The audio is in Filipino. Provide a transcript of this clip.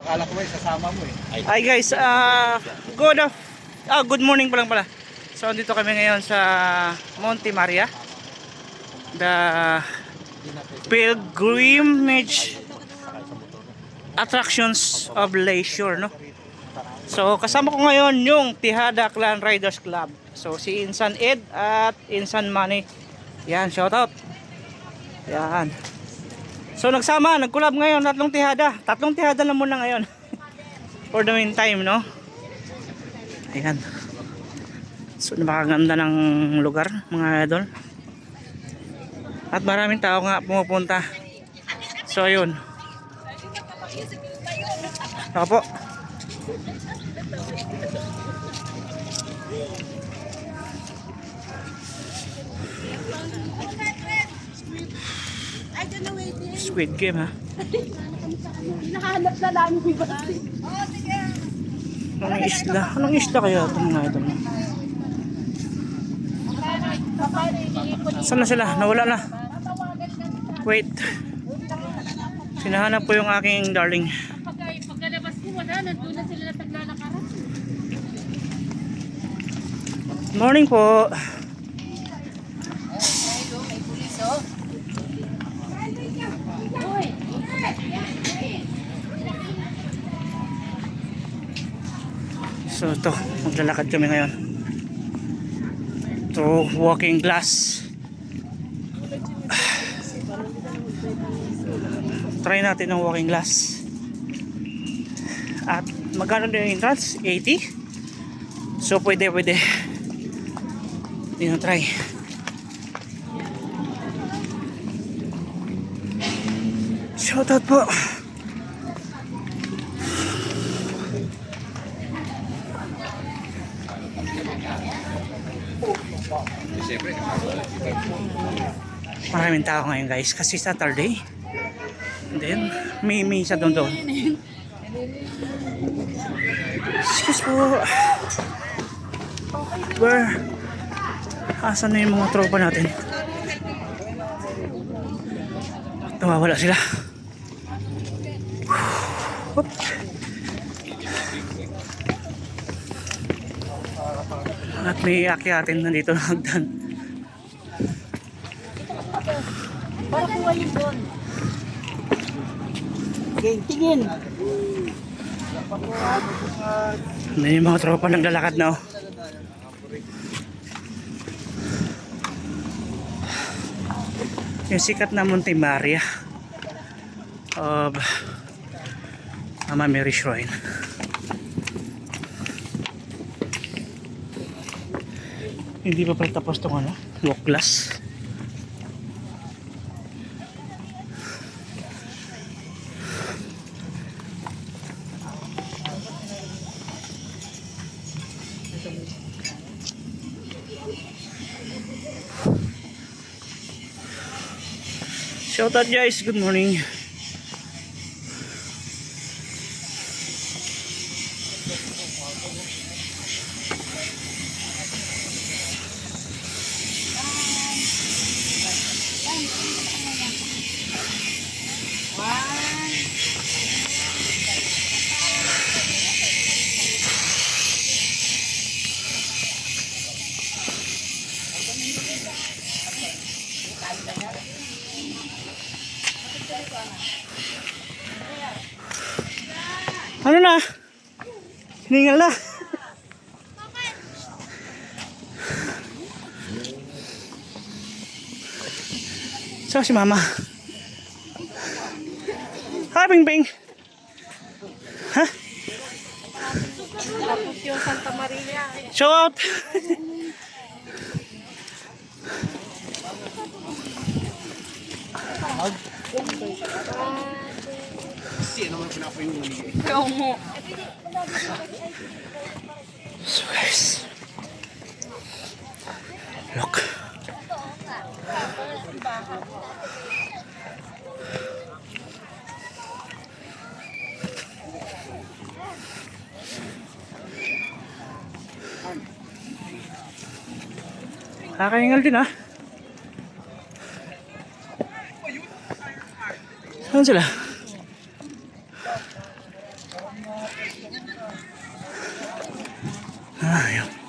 Akala ko ba sasama mo eh. Hi guys, good morning pa lang pala. So dito kami ngayon sa Monte Maria, the pilgrimage attractions of leisure, no? So kasama ko ngayon yung Tihada Clan Riders Club. So si Insan Ed at Insan Manny. Yan, shout out. Yan. So nagkulab ngayon tatlong tihada lang muna ngayon. For the meantime, no? Ayan. So napakaganda ng lugar, mga idol. At maraming tao nga pumupunta. So ayun. Ako po. Squid Game, ha? Hinahanap na lang yung iba. Anong isla? Anong isla kaya ito, mga idol? Saan na sila? Nawala na. Wait. Sinahanap po yung aking darling. Pagkalabas ko, wala. Nandun na sila naglalakaran. Morning po. May pulis, oh. So ito, maglalakad kami ngayon. To walking glass. Try natin ng walking glass. At magkano din yung entrance? 80. So pwede. Hindi na try. Shoutout po. Maraming tao ngayon guys kasi Saturday. And then may isa doon. Excuse po. Where? Asan na yung mga tropa natin? Nawawala sila. Whoop. At may akyatin na dito na hagdan. Para kuha yung doon. Okay, tingin. May mga tropa naglalakad na, oh. Yung sikat na Monte Maria of Mama Mary Shrine. Hindi pa pala tapos itong walk glass. Shout out guys, good morning. Ano na? Hiningal na. So si Mama. Hi, Bing Bing. Ha? Tapos yung Santa Maria. Show out. Ikaw mo. So guys, look. Kakaingal din, ha. Saan sila? Ayun.